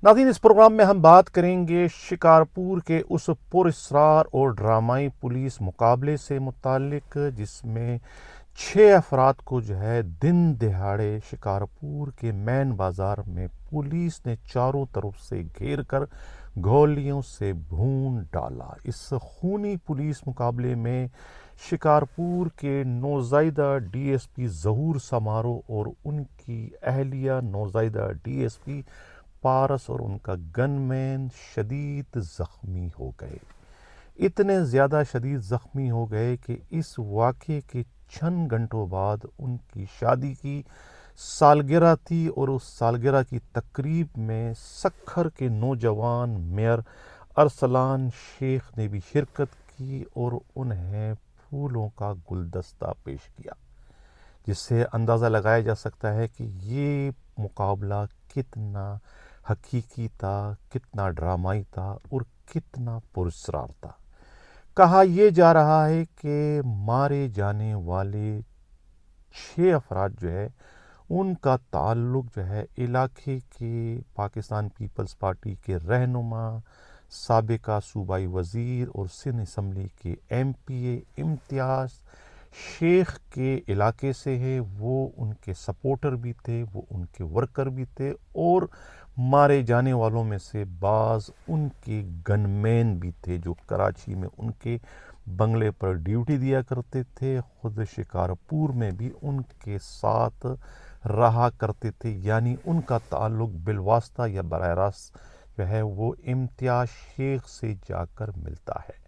ناظرین، اس پروگرام میں ہم بات کریں گے شکارپور کے اس پراسرار اور ڈرامائی پولیس مقابلے سے متعلق، جس میں 6 افراد کو دن دہاڑے شکارپور کے مین بازار میں پولیس نے چاروں طرف سے گھیر کر گولیوں سے بھون ڈالا۔ اس خونی پولیس مقابلے میں شکارپور کے نوزائیدہ ڈی ایس پی ظہور سمارو اور ان کی اہلیہ نوزائیدہ ڈی ایس پی پارس اور ان کا گن مین شدید زخمی ہو گئے۔ اتنے زیادہ شدید زخمی ہو گئے کہ اس واقعے کے چند گھنٹوں بعد ان کی شادی کی سالگرہ تھی، اور اس سالگرہ کی تقریب میں سکھر کے نوجوان میئر ارسلان شیخ نے بھی شرکت کی اور انہیں پھولوں کا گلدستہ پیش کیا، جس سے اندازہ لگایا جا سکتا ہے کہ یہ مقابلہ کتنا حقیقی تھا، کتنا ڈرامائی تھا اور کتنا پراسرار تھا۔ کہا یہ جا رہا ہے کہ مارے جانے والے 6 افراد ان کا تعلق علاقے کے پاکستان پیپلز پارٹی کے رہنما، سابقہ صوبائی وزیر اور سندھ اسمبلی کے ایم پی اے امتیاز شیخ کے علاقے سے ہے۔ وہ ان کے سپورٹر بھی تھے، وہ ان کے ورکر بھی تھے، اور مارے جانے والوں میں سے بعض ان کے گن مین بھی تھے جو کراچی میں ان کے بنگلے پر ڈیوٹی دیا کرتے تھے، خود شکارپور میں بھی ان کے ساتھ رہا کرتے تھے، یعنی ان کا تعلق بالواسطہ یا براہ راست وہ امتیاز شیخ سے جا کر ملتا ہے۔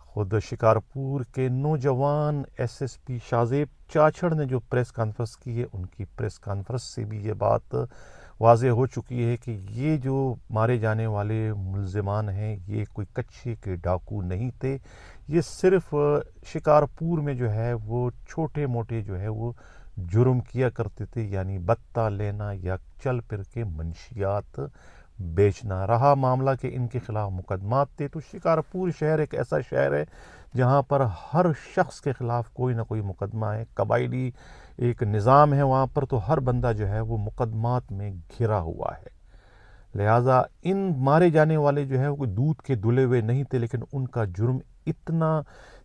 خود شکارپور کے نوجوان ایس ایس پی شاہزیب چاچڑ نے جو پریس کانفرنس کی ہے، ان کی پریس کانفرنس سے بھی یہ بات واضح ہو چکی ہے کہ یہ جو مارے جانے والے ملزمان ہیں، یہ کوئی کچے کے ڈاکو نہیں تھے۔ یہ صرف شکارپور میں وہ چھوٹے موٹے وہ جرم کیا کرتے تھے، یعنی بتہ لینا یا چل پھر کے منشیات بیچنا۔ رہا معاملہ کہ ان کے خلاف مقدمات تھے، تو شکارپور شہر ایک ایسا شہر ہے جہاں پر ہر شخص کے خلاف کوئی نہ کوئی مقدمہ ہے، قبائلی ایک نظام ہے وہاں پر، تو ہر بندہ وہ مقدمات میں گھرا ہوا ہے۔ لہٰذا ان مارے جانے والے وہ کوئی دودھ کے دھلے ہوئے نہیں تھے، لیکن ان کا جرم اتنا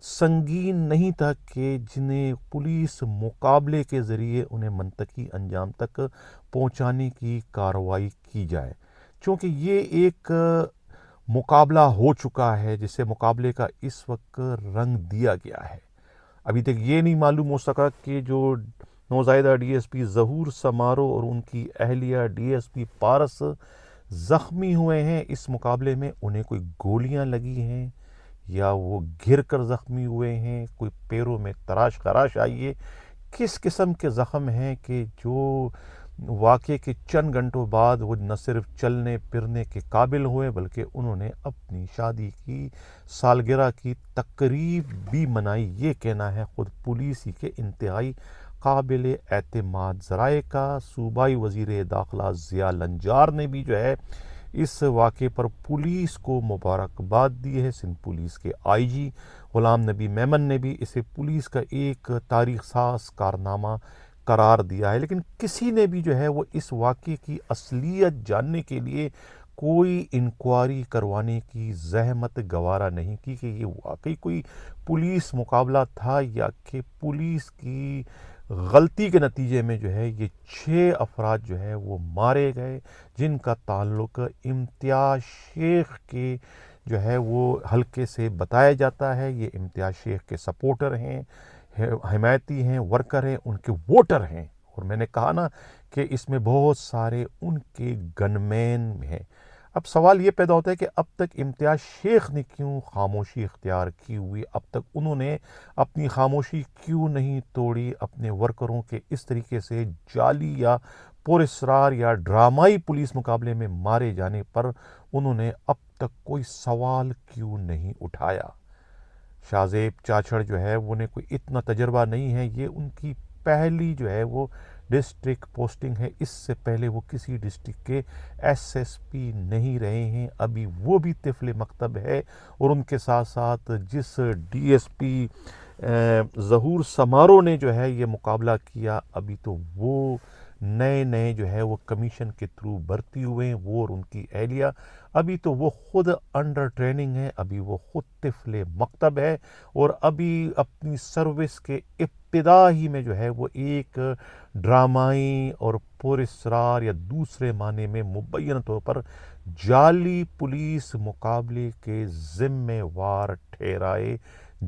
سنگین نہیں تھا کہ جنہیں پولیس مقابلے کے ذریعے انہیں منطقی انجام تک پہنچانے کی کارروائی کی جائے۔ چونکہ یہ ایک مقابلہ ہو چکا ہے جسے مقابلے کا اس وقت رنگ دیا گیا ہے۔ ابھی تک یہ نہیں معلوم ہو سکا کہ جو نوزائیدہ ڈی ایس پی ظہور سمارو اور ان کی اہلیہ ڈی ایس پی پارس زخمی ہوئے ہیں اس مقابلے میں، انہیں کوئی گولیاں لگی ہیں یا وہ گر کر زخمی ہوئے ہیں، کوئی پیروں میں تراش خراش آئی ہے، کس قسم کے زخم ہیں کہ جو واقعے کے چند گھنٹوں بعد وہ نہ صرف چلنے پھرنے کے قابل ہوئے، بلکہ انہوں نے اپنی شادی کی سالگرہ کی تقریب بھی منائی۔ یہ کہنا ہے خود پولیس ہی کے انتہائی قابل اعتماد ذرائع کا۔ صوبائی وزیر داخلہ ضیاء لنجار نے بھی اس واقعے پر پولیس کو مبارکباد دی ہے۔ سندھ پولیس کے آئی جی غلام نبی میمن نے بھی اسے پولیس کا ایک تاریخ ساز کارنامہ قرار دیا ہے، لیکن کسی نے بھی وہ اس واقعے کی اصلیت جاننے کے لیے کوئی انکوائری کروانے کی زحمت گوارا نہیں کی کہ یہ واقعی کوئی پولیس مقابلہ تھا یا کہ پولیس کی غلطی کے نتیجے میں یہ 6 افراد وہ مارے گئے، جن کا تعلق امتیاز شیخ کے وہ حلقے سے بتایا جاتا ہے۔ یہ امتیاز شیخ کے سپورٹر ہیں، حمایتی ہیں، ورکر ہیں، ان کے ووٹر ہیں، اور میں نے کہا نا کہ اس میں بہت سارے ان کے گن مین ہیں۔ اب سوال یہ پیدا ہوتا ہے کہ اب تک امتیاز شیخ نے کیوں خاموشی اختیار کی ہوئی، اب تک انہوں نے اپنی خاموشی کیوں نہیں توڑی؟ اپنے ورکروں کے اس طریقے سے جعلی یا پراسرار یا ڈرامائی پولیس مقابلے میں مارے جانے پر انہوں نے اب تک کوئی سوال کیوں نہیں اٹھایا؟ شاہزیب چاچڑ وہ نے کوئی اتنا تجربہ نہیں ہے، یہ ان کی پہلی وہ ڈسٹرکٹ پوسٹنگ ہے، اس سے پہلے وہ کسی ڈسٹرکٹ کے ایس ایس پی نہیں رہے ہیں، ابھی وہ بھی طفل مکتب ہے، اور ان کے ساتھ ساتھ جس ڈی ایس پی ظہور سمارو نے یہ مقابلہ کیا، ابھی تو وہ نئے نئے جو ہے وہ کمیشن کے تھرو بھرتی ہوئے ہیں، وہ اور ان کی اہلیہ ابھی تو وہ خود انڈر ٹریننگ ہے، ابھی وہ خود طفل مکتب ہے، اور ابھی اپنی سروس کے ابتدا ہی میں جو ہے وہ ایک ڈرامائی اور پراسرار یا دوسرے معنی میں مبینہ طور پر جعلی پولیس مقابلے کے ذمہ وار ٹھہرائے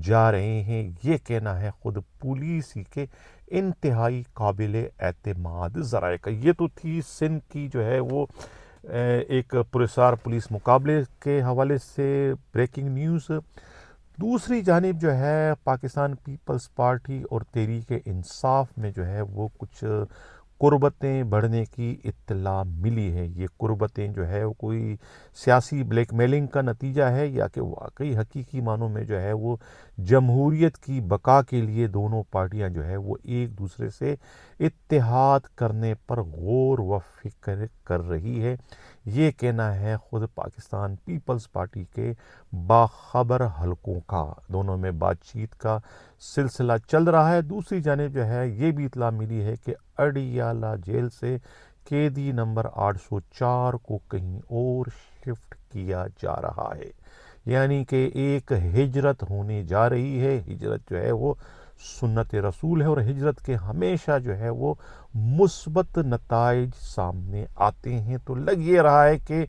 جا رہے ہیں۔ یہ کہنا ہے خود پولیس ہی کے انتہائی قابل اعتماد ذرائع کا۔ یہ تو تھی سندھ کی جو ہے وہ ایک پراسرار پولیس مقابلے کے حوالے سے بریکنگ نیوز۔ دوسری جانب جو ہے پاکستان پیپلز پارٹی اور تحریک انصاف میں جو ہے وہ کچھ قربتیں بڑھنے کی اطلاع ملی ہے۔ یہ قربتیں جو ہے وہ کوئی سیاسی بلیک میلنگ کا نتیجہ ہے یا کہ واقعی حقیقی معنوں میں جو ہے وہ جمہوریت کی بقا کے لیے دونوں پارٹیاں جو ہے وہ ایک دوسرے سے اتحاد کرنے پر غور و فکر کر رہی ہے۔ یہ کہنا ہے خود پاکستان پیپلز پارٹی کے باخبر حلقوں کا۔ دونوں میں بات چیت کا سلسلہ چل رہا ہے۔ دوسری جانب جو ہے یہ بھی اطلاع ملی ہے کہ اڈیالہ جیل سے قیدی نمبر 804 کو کہیں اور شفٹ کیا جا رہا ہے، یعنی کہ ایک ہجرت ہونے جا رہی ہے۔ ہجرت جو ہے وہ سنت رسول ہے، اور ہجرت کے ہمیشہ جو ہے وہ مثبت نتائج سامنے آتے ہیں۔ تو لگ یہ رہا ہے کہ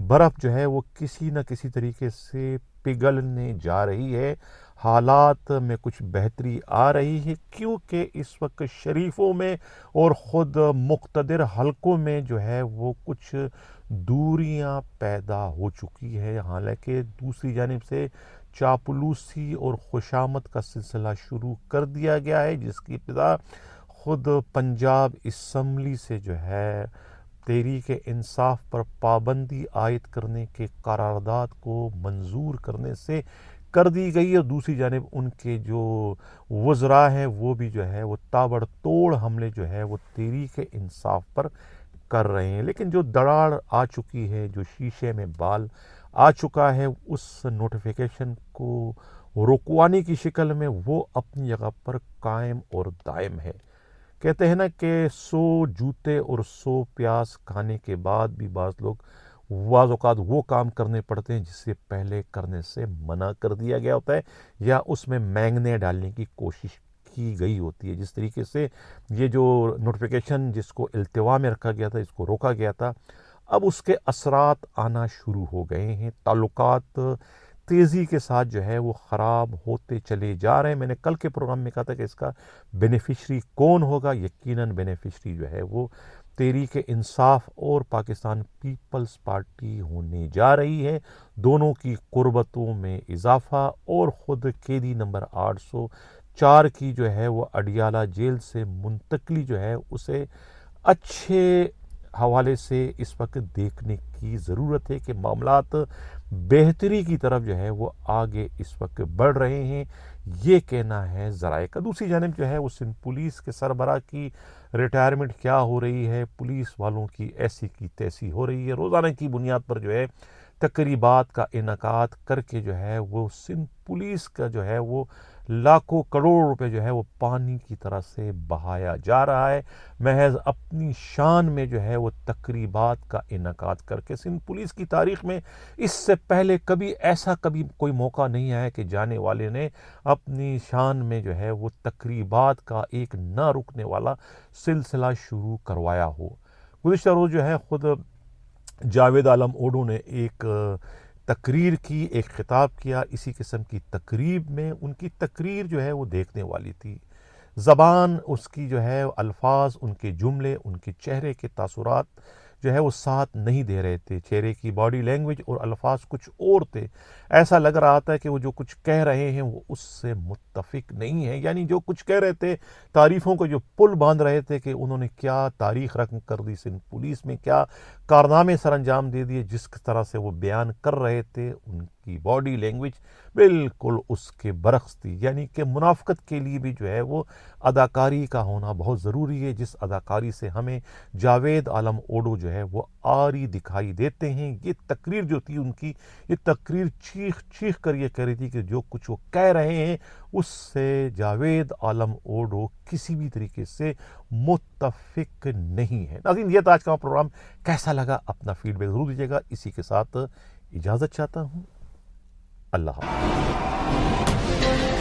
برف جو ہے وہ کسی نہ کسی طریقے سے پگھلنے جا رہی ہے، حالات میں کچھ بہتری آ رہی ہے، کیونکہ اس وقت شریفوں میں اور خود مقتدر حلقوں میں جو ہے وہ کچھ دوریاں پیدا ہو چکی ہے۔ حالانکہ دوسری جانب سے چاپلوسی اور خوشامد کا سلسلہ شروع کر دیا گیا ہے، جس کی ابتدا خود پنجاب اسمبلی سے جو ہے تحریک انصاف پر پابندی عائد کرنے کے قرارداد کو منظور کرنے سے کر دی گئی، اور دوسری جانب ان کے جو وزراء ہیں وہ بھی جو ہے وہ تابڑ توڑ حملے جو ہے وہ تحریک انصاف پر کر رہے ہیں۔ لیکن جو دراڑ آ چکی ہے، جو شیشے میں بال آ چکا ہے، اس نوٹیفیکیشن کو رکوانے کی شکل میں وہ اپنی جگہ پر قائم اور دائم ہے۔ کہتے ہیں نا کہ 100 جوتے اور 100 پیاز کھانے کے بعد بھی بعض لوگ بعض اوقات وہ کام کرنے پڑتے ہیں جس سے پہلے کرنے سے منع کر دیا گیا ہوتا ہے، یا اس میں مینگنے ڈالنے کی کوشش کی گئی ہوتی ہے۔ جس طریقے سے یہ جو نوٹیفیکیشن جس کو التوا میں رکھا گیا تھا، اس کو روکا گیا تھا، اب اس کے اثرات آنا شروع ہو گئے ہیں۔ تعلقات تیزی کے ساتھ جو ہے وہ خراب ہوتے چلے جا رہے ہیں۔ میں نے کل کے پروگرام میں کہا تھا کہ اس کا بینیفیشری کون ہوگا؟ یقیناً بینیفیشری جو ہے وہ تحریک انصاف اور پاکستان پیپلز پارٹی ہونے جا رہی ہے۔ دونوں کی قربتوں میں اضافہ، اور خود قیدی نمبر 804 کی جو ہے وہ اڈیالہ جیل سے منتقلی جو ہے اسے اچھے حوالے سے اس وقت دیکھنے کی ضرورت ہے کہ معاملات بہتری کی طرف جو ہے وہ آگے اس وقت بڑھ رہے ہیں۔ یہ کہنا ہے ذرائع کا۔ دوسری جانب جو ہے وہ سندھ پولیس کے سربراہ کی ریٹائرمنٹ کیا ہو رہی ہے، پولیس والوں کی ایسی کی تیسی ہو رہی ہے۔ روزانہ کی بنیاد پر جو ہے تقریبات کا انعقاد کر کے جو ہے وہ سندھ پولیس کا جو ہے وہ لاکھوں کروڑ روپے جو ہے وہ پانی کی طرح سے بہایا جا رہا ہے، محض اپنی شان میں جو ہے وہ تقریبات کا انعقاد کر کے۔ سندھ پولیس کی تاریخ میں اس سے پہلے کبھی کوئی موقع نہیں آیا کہ جانے والے نے اپنی شان میں جو ہے وہ تقریبات کا ایک نہ رکنے والا سلسلہ شروع کروایا ہو۔ گزشتہ روز جو ہے خود جاوید عالم اوڈو نے ایک تقریر کی، ایک خطاب کیا۔ اسی قسم کی تقریب میں ان کی تقریر جو ہے وہ دیکھنے والی تھی۔ زبان اس کی جو ہے الفاظ، ان کے جملے، ان کے چہرے کے تاثرات جو ہے وہ ساتھ نہیں دے رہے تھے۔ چہرے کی باڈی لینگویج اور الفاظ کچھ اور تھے۔ ایسا لگ رہا تھا کہ وہ جو کچھ کہہ رہے ہیں وہ اس سے متفق نہیں ہے، یعنی جو کچھ کہہ رہے تھے، تعریفوں کو جو پل باندھ رہے تھے کہ انہوں نے کیا تاریخ رقم کر دی سندھ پولیس میں، کیا کارنامے سر انجام دے دیے، جس طرح سے وہ بیان کر رہے تھے، ان کی باڈی لینگویج بالکل اس کے برعکس تھی۔ یعنی کہ منافقت کے لیے بھی جو ہے وہ اداکاری کا ہونا بہت ضروری ہے، جس اداکاری سے ہمیں جاوید عالم اوڈو جو ہے وہ عاری دکھائی دیتے ہیں۔ یہ تقریر جو تھی ان کی، یہ تقریر چیخ چیخ کر یہ کہہ رہی تھی کہ جو کچھ وہ کہہ رہے ہیں اس سے جاوید عالم اوڈو کسی بھی طریقے سے متفق نہیں ہے۔ ناظرین، یہ تھا آج کا پروگرام۔ کیسا لگا اپنا فیڈ بیک ضرور دیجیے گا۔ اسی کے ساتھ اجازت چاہتا ہوں۔ اللہ حافظ۔